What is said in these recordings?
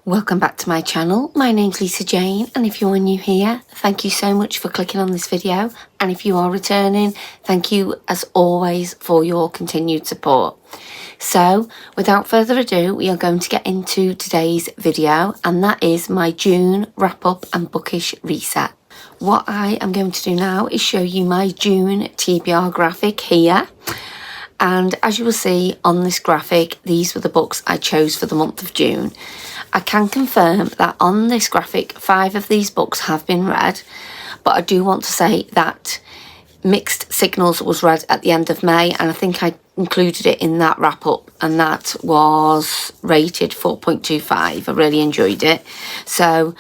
Welcome back to my channel. My name's Lisa Jane, and if you are new here, thank you so much for clicking on this video, and if you are returning, thank you as always for your continued support. So without further ado, we are going to get into today's video, and that is my June wrap up and bookish reset. What I am going to do now is show you my June TBR graphic here. And as you will see on this graphic, these were the books I chose for the month of June. I can confirm that on this graphic, 5 of these books have been read, but I do want to say that Mixed Signals was read at the end of May, and I think I included it in that wrap up, and that was rated 4.25. I really enjoyed it. So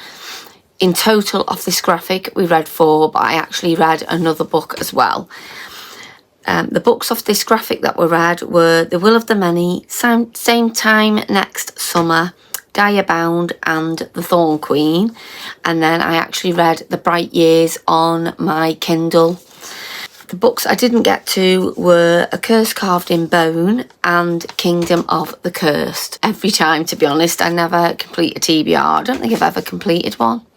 in total of this graphic, we read 4, but I actually read another book as well. The books off this graphic that were read were The Will of the Many, Same Time Next Summer, Bound, and The Thorn Queen. And then I actually read The Bright Years on my Kindle. The books I didn't get to were A Curse Carved in Bone and Kingdom of the Cursed. Every time, to be honest, I never complete a TBR. I don't think I've ever completed one.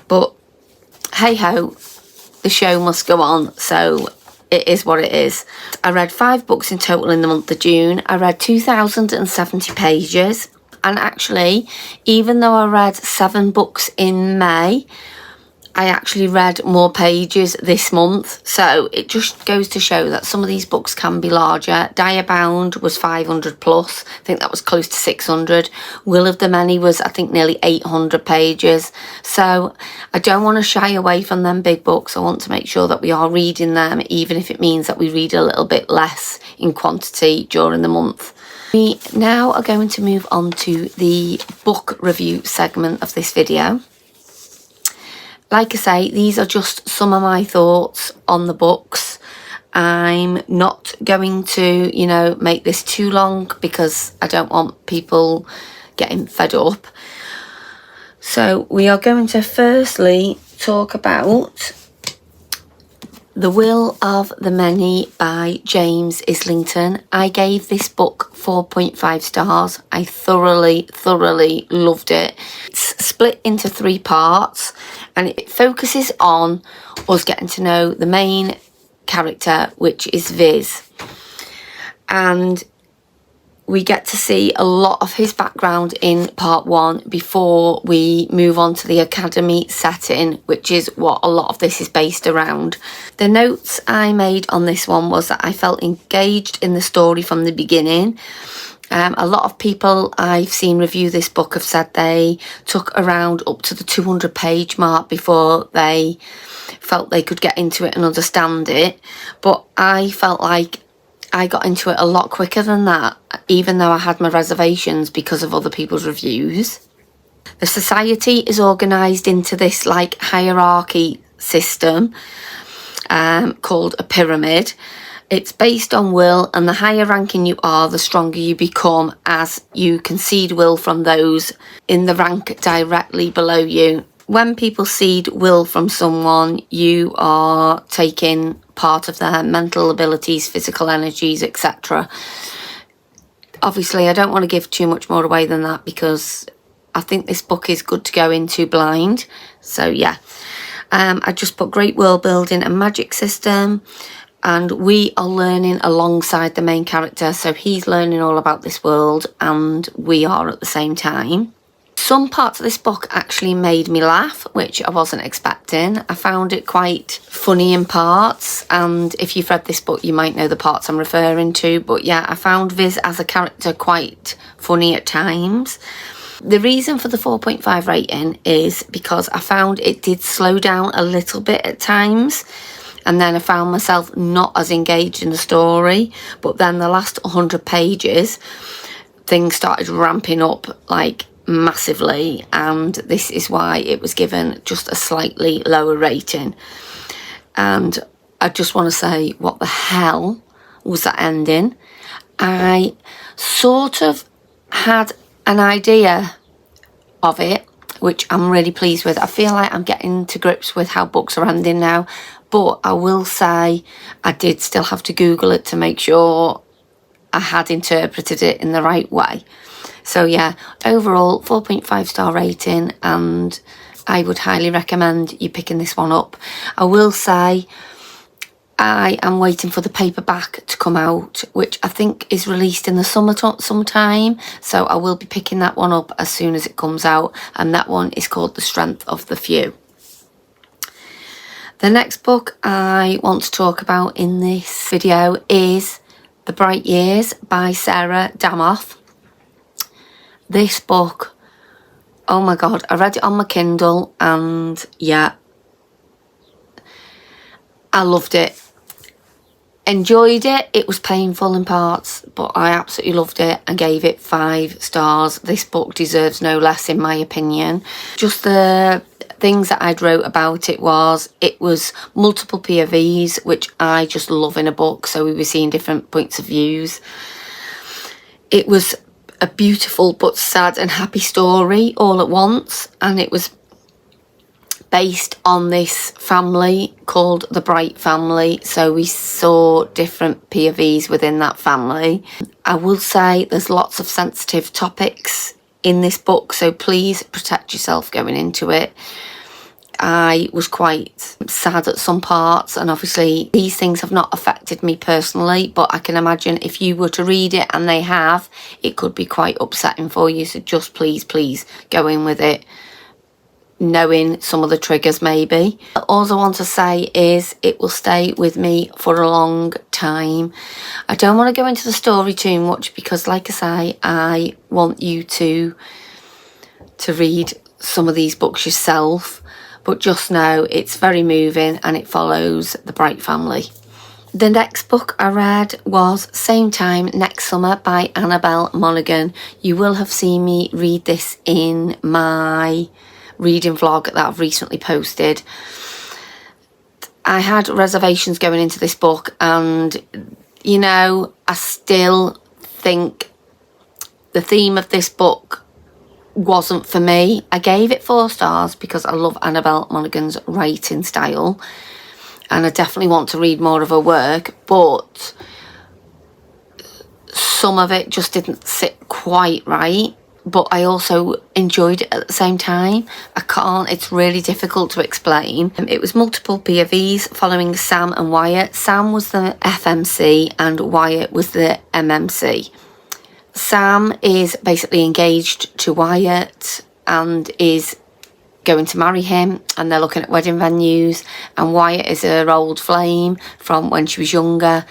But hey ho, the show must go on, so it is what it is. I read 5 books in total in the month of June. I read 2,070 pages. And actually, even though I read 7 books in May, I actually read more pages this month. So it just goes to show that some of these books can be larger. Bound was 500 plus. I think that was close to 600. Will of the Many was, I think, nearly 800 pages. So I don't want to shy away from them big books. I want to make sure that we are reading them, even if it means that we read a little bit less in quantity during the month. We now are going to move on to the book review segment of this video. Like I say, these are just some of my thoughts on the books. I'm not going to, make this too long because I don't want people getting fed up. So we are going to firstly talk about The Will of the Many by James Islington. I gave this book 4.5 stars. I thoroughly loved it. It's split into 3 parts, and it focuses on us getting to know the main character, which is Viz. And we get to see a lot of his background in part 1 before we move on to the academy setting, which is what a lot of this is based around. The notes I made on this one was that I felt engaged in the story from the beginning. A lot of people I've seen review this book have said they took around up to the 200 page mark before they felt they could get into it and understand it. But I felt like I got into it a lot quicker than that, even though I had my reservations because of other people's reviews. The society is organised into this hierarchy system called a pyramid. It's based on will, and the higher ranking you are, the stronger you become as you concede will from those in the rank directly below you. When people cede will from someone, you are taking part of their mental abilities, physical energies, etc. Obviously, I don't want to give too much more away than that because I think this book is good to go into blind. So yeah, I just put great world building and magic system, and we are learning alongside the main character. So he's learning all about this world and we are at the same time. Some parts of this book actually made me laugh, which I wasn't expecting. I found it quite funny in parts, and if you've read this book you might know the parts I'm referring to. But yeah, I found Viz as a character quite funny at times. The reason for the 4.5 rating is because I found it did slow down a little bit at times, and then I found myself not as engaged in the story. But then the last 100 pages, things started ramping up massively, and this is why it was given just a slightly lower rating. And I just want to say, what the hell was that ending? I sort of had an idea of it, which I'm really pleased with. I feel like I'm getting to grips with how books are ending now, but I will say I did still have to Google it to make sure I had interpreted it in the right way. So yeah, overall 4.5 star rating, and I would highly recommend you picking this one up. I will say I am waiting for the paperback to come out, which I think is released in the summertime. So I will be picking that one up as soon as it comes out, and that one is called The Strength of the Few. The next book I want to talk about in this video is The Bright Years by Sarah Damoff. This book, oh my god, I read it on my Kindle, and yeah, I loved it. Enjoyed it. It was painful in parts, but I absolutely loved it and gave it 5 stars. This book deserves no less, in my opinion. Just the things that I'd wrote about it was multiple POVs, which I just love in a book. So we were seeing different points of views. It was a beautiful but sad and happy story all at once, and it was based on this family called the Bright family. So we saw different POVs within that family. I will say there's lots of sensitive topics in this book, so please protect yourself going into it. I was quite sad at some parts, and obviously these things have not affected me personally, but I can imagine if you were to read it, and they have, it could be quite upsetting for you. So just please go in with it knowing some of the triggers maybe. All I want to say is it will stay with me for a long time. I don't want to go into the story too much because, like I say, I want you to read some of these books yourself, but just know it's very moving and it follows the Bright family. The next book I read was Same Time Next Summer by Annabelle Monaghan. You will have seen me read this in my reading vlog that I've recently posted. I had reservations going into this book, and you know, I still think the theme of this book wasn't for me. I gave it 4 stars because I love Annabelle Monaghan's writing style, and I definitely want to read more of her work, but some of it just didn't sit quite right. But I also enjoyed it at the same time. It's really difficult to explain. It was multiple POVs following Sam and Wyatt. Sam was the FMC and Wyatt was the MMC. Sam is basically engaged to Wyatt and is going to marry him, and they're looking at wedding venues, and Wyatt is her old flame from when she was younger.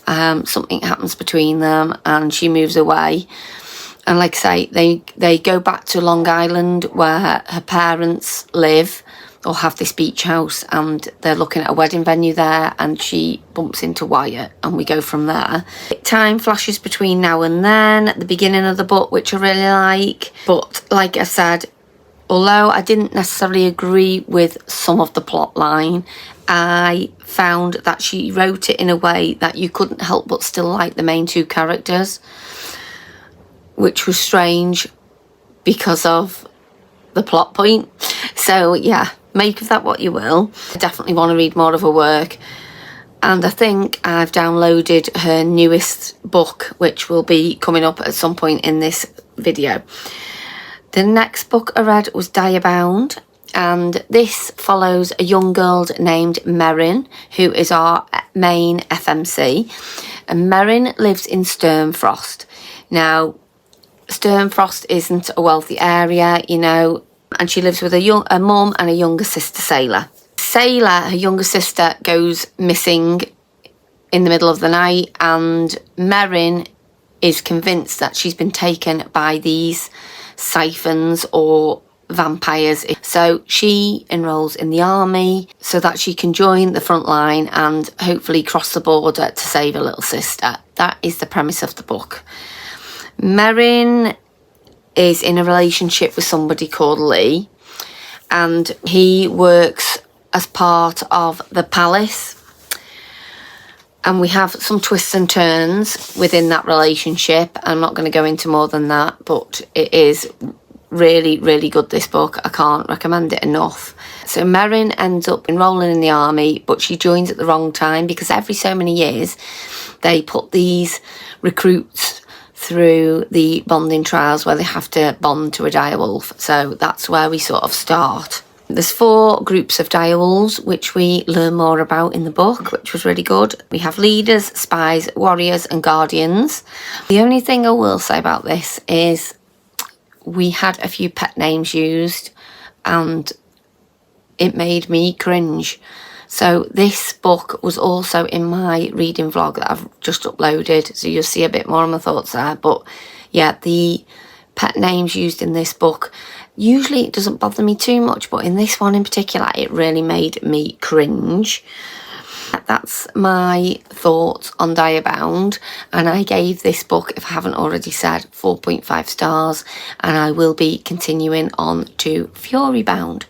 Something happens between them and she moves away. And like I say, they go back to Long Island where her parents live or have this beach house, and they're looking at a wedding venue there, and she bumps into Wyatt, and we go from there. Time flashes between now and then at the beginning of the book, which I really like. But like I said, although I didn't necessarily agree with some of the plot line, I found that she wrote it in a way that you couldn't help but still like the main 2 characters, which was strange because of the plot point. So yeah, make of that what you will. I definitely want to read more of her work, and I think I've downloaded her newest book, which will be coming up at some point in this video. The next book I read was Diabound, and this follows a young girl named Merrin, who is our main FMC, and Merrin lives in Sternfrost. Now, Sternfrost isn't a wealthy area, you know, and she lives with a mum and a younger sister, Sailor. Sailor, her younger sister, goes missing in the middle of the night, and Merrin is convinced that she's been taken by these siphons or vampires. So she enrolls in the army so that she can join the front line and hopefully cross the border to save her little sister. That is the premise of the book. Merrin is in a relationship with somebody called Lee, and he works as part of the palace, and we have some twists and turns within that relationship. I'm not going to go into more than that, but it is really good, this book. I can't recommend it enough. So Merrin ends up enrolling in the army, but she joins at the wrong time because every so many years they put these recruits through the bonding trials where they have to bond to a direwolf. So that's where we sort of start. There's 4 groups of direwolves, which we learn more about in the book, which was really good. We have leaders, spies, warriors and guardians. The only thing I will say about this is we had a few pet names used and it made me cringe. So this book was also in my reading vlog that I've just uploaded, so you'll see a bit more of my thoughts there. But yeah, the pet names used in this book, usually it doesn't bother me too much, but in this one in particular, it really made me cringe. That's my thoughts on Direbound, and I gave this book, if I haven't already said, 4.5 stars, and I will be continuing on to Furybound.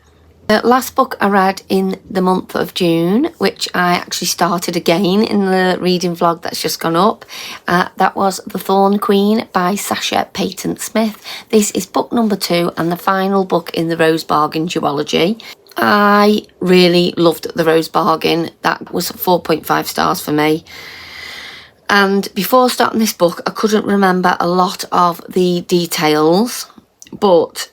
The last book I read in the month of June, which I actually started again in the reading vlog that's just gone up, that was The Thorn Queen by Sasha Payton Smith. This is book number 2 and the final book in the Rose Bargain duology. I really loved The Rose Bargain. That was 4.5 stars for me. And before starting this book, I couldn't remember a lot of the details, but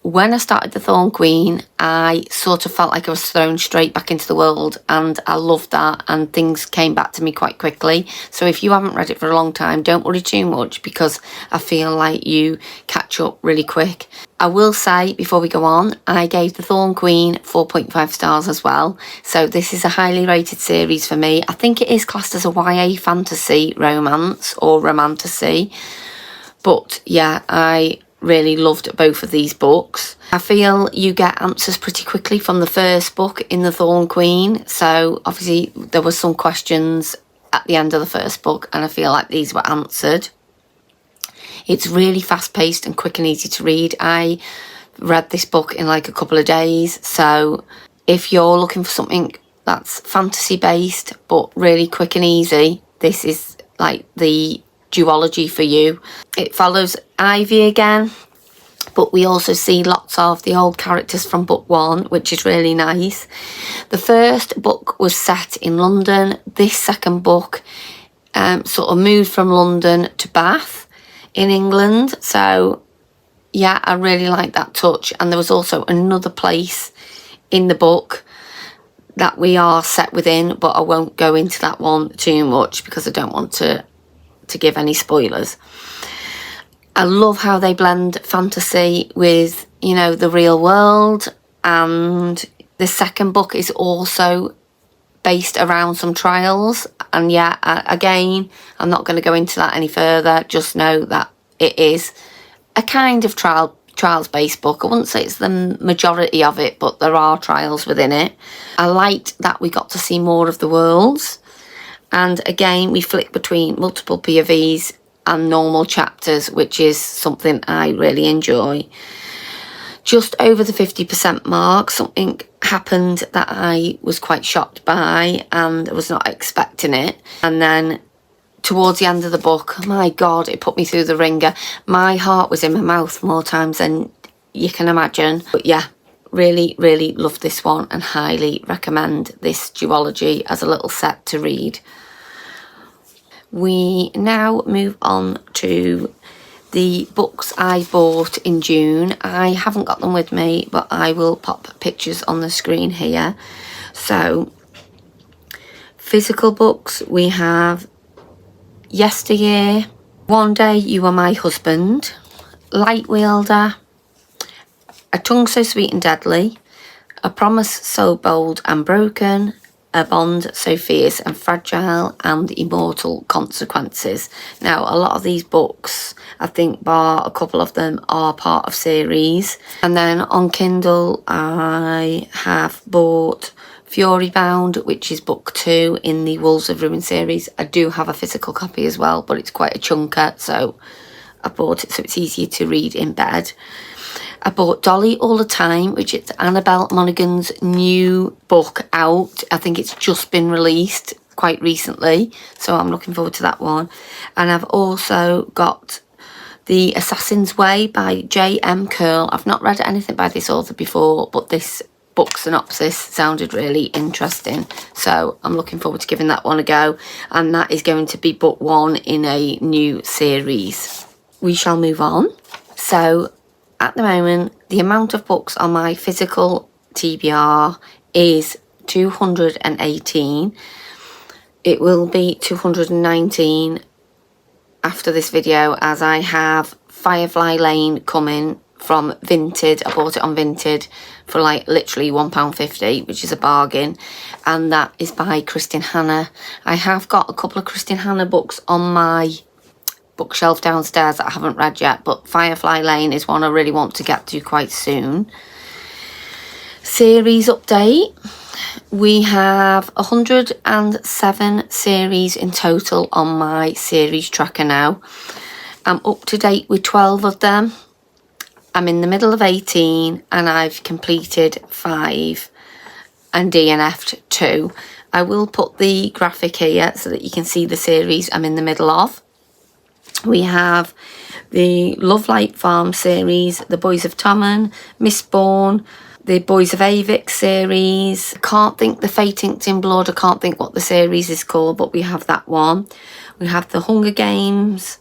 when I started The Thorn Queen, I sort of felt like I was thrown straight back into the world, and I loved that, and things came back to me quite quickly. So if you haven't read it for a long time, don't worry too much, because I feel like you catch up really quick. I will say, before we go on, I gave The Thorn Queen 4.5 stars as well. So this is a highly rated series for me. I think it is classed as a YA fantasy romance or romantasy. But yeah, I really loved both of these books. I feel you get answers pretty quickly from the first book in The Thorn Queen. So obviously there were some questions at the end of the first book, and I feel like these were answered. It's really fast paced and quick and easy to read. I read this book in like a couple of days. So if you're looking for something that's fantasy based but really quick and easy, this is like the duology for you. It follows Ivy again, but we also see lots of the old characters from book 1, which is really nice. The first book was set in London. This second book sort of moved from London to Bath in England. So yeah, I really like that touch. And there was also another place in the book that we are set within, but I won't go into that one too much because I don't want to give any spoilers. I love how they blend fantasy with, you know, the real world. And the second book is also based around some trials. And yeah, again, I'm not going to go into that any further. Just know that it is a kind of trials-based book. I wouldn't say it's the majority of it, but there are trials within it. I liked that we got to see more of the worlds. And again, we flick between multiple POVs and normal chapters, which is something I really enjoy. Just over the 50% mark, something happened that I was quite shocked by, and I was not expecting it. And then towards the end of the book, my God, it put me through the ringer. My heart was in my mouth more times than you can imagine. But yeah, really, really loved this one and highly recommend this duology as a little set to read. We now move on to the books I bought in June. I haven't got them with me, but I will pop pictures on the screen here. So, physical books, we have Yesteryear, One Day You Were My Husband, Light Wielder, A Tongue So Sweet and Deadly, A Promise So Bold and Broken, A Bond So Fierce and Fragile, and Immortal Consequences. Now, a lot of these books, I think bar a couple of them, are part of series. And then on Kindle, I have bought Furybound, which is book 2 in the Wolves of Ruin series. I do have a physical copy as well, but it's quite a chunker, so I bought it so it's easier to read in bed. I bought Dolly All the Time, which is Annabelle Monaghan's new book out. I think it's just been released quite recently, so I'm looking forward to that one. And I've also got The Assassin's Way by J.M. Curl. I've not read anything by this author before, but this book synopsis sounded really interesting, so I'm looking forward to giving that one a go, and that is going to be book 1 in a new series. We shall move on. So at the moment, the amount of books on my physical TBR is 218. It will be 219 after this video, as I have Firefly Lane coming from Vinted. I bought it on Vinted for like literally £1.50, which is a bargain, and that is by Kristin Hannah. I have got a couple of Kristin Hannah books on my bookshelf downstairs that I haven't read yet, but Firefly Lane is one I really want to get to quite soon. Series update. We have 107 series in total on my series tracker now. I'm up to date with 12 of them. I'm in the middle of 18 and I've completed 5 and DNF'd 2. I will put the graphic here so that you can see the series I'm in the middle of. We have the Love Light Farm series, The Boys of Tommen, Mistborn, the Boys of Avix series. Can't think the Fate Inked in Blood. I can't think what the series is called, but we have that one. We have the Hunger Games.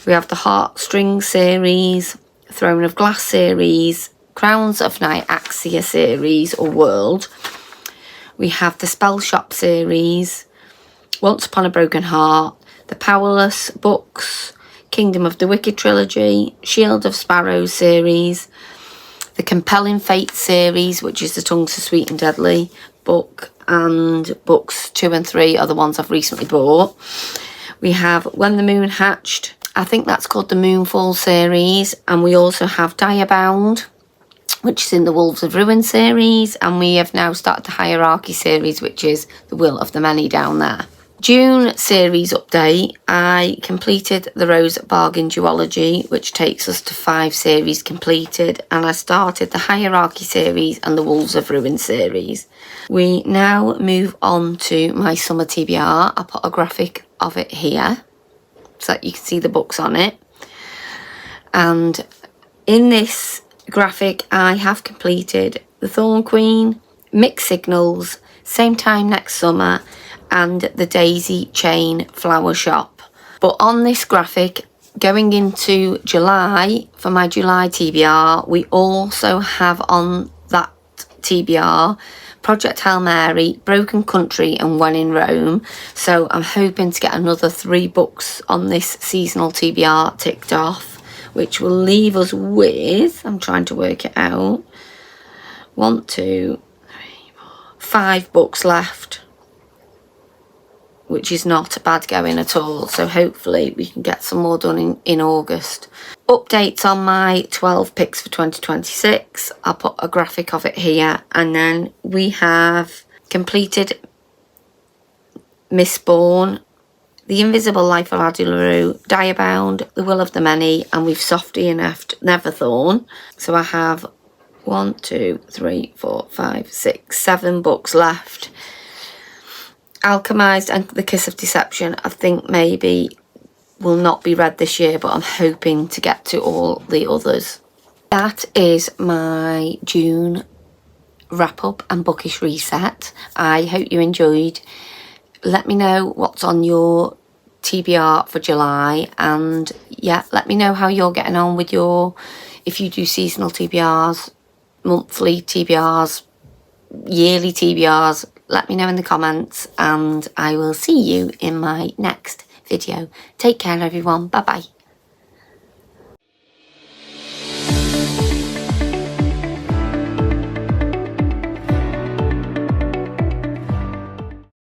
We have the Heartstrings series, Throne of Glass series, Crowns of Nyaxia series or World. We have the Spell Shop series, Once Upon a Broken Heart, the Powerless books, Kingdom of the Wicked trilogy, Shield of Sparrows series, the Compelling Fate series, which is the Tongues of Sweet and Deadly book, and books 2 and 3 are the ones I've recently bought. We have When the Moon Hatched. I think that's called the Moonfall series. And we also have Direbound, which is in the Wolves of Ruin series. And we have now started the Hierarchy series, which is the Will of the Many down there. June series update. I completed the Rose Bargain duology, which takes us to 5 series completed, and I started the Hierarchy series and the Wolves of Ruin series. We now move on to my summer TBR. I put a graphic of it here so that you can see the books on it, and in this graphic I have completed The Thorn Queen, Mixed Signals, Same Time Next Summer, and the Daisy Chain Flower Shop. But on this graphic, going into July, for my July TBR, we also have on that TBR Project Hail Mary, Broken Country and When in Rome. So I'm hoping to get another 3 books on this seasonal TBR ticked off, which will leave us with, I'm trying to work it out, 1, 2, 3, 4, 5 books left, which is not bad going at all. So hopefully we can get some more done in August. Updates on my 12 picks for 2026. I'll put a graphic of it here. And then we have completed Mistborn, The Invisible Life of Addie LaRue, Direbound, The Will of the Many, and we've soft DNF'd Neverthorn. So I have 1, 2, 3, 4, 5, 6, 7 books left. Alchemized and The Kiss of Deception, I think maybe will not be read this year, but I'm hoping to get to all the others. That is my June wrap up and bookish reset. I hope you enjoyed. Let me know what's on your TBR for July, and yeah, let me know how you're getting on with your, if you do seasonal TBRs, monthly TBRs, yearly TBRs. Let me know in the comments, and I will see you in my next video. Take care, everyone. Bye bye.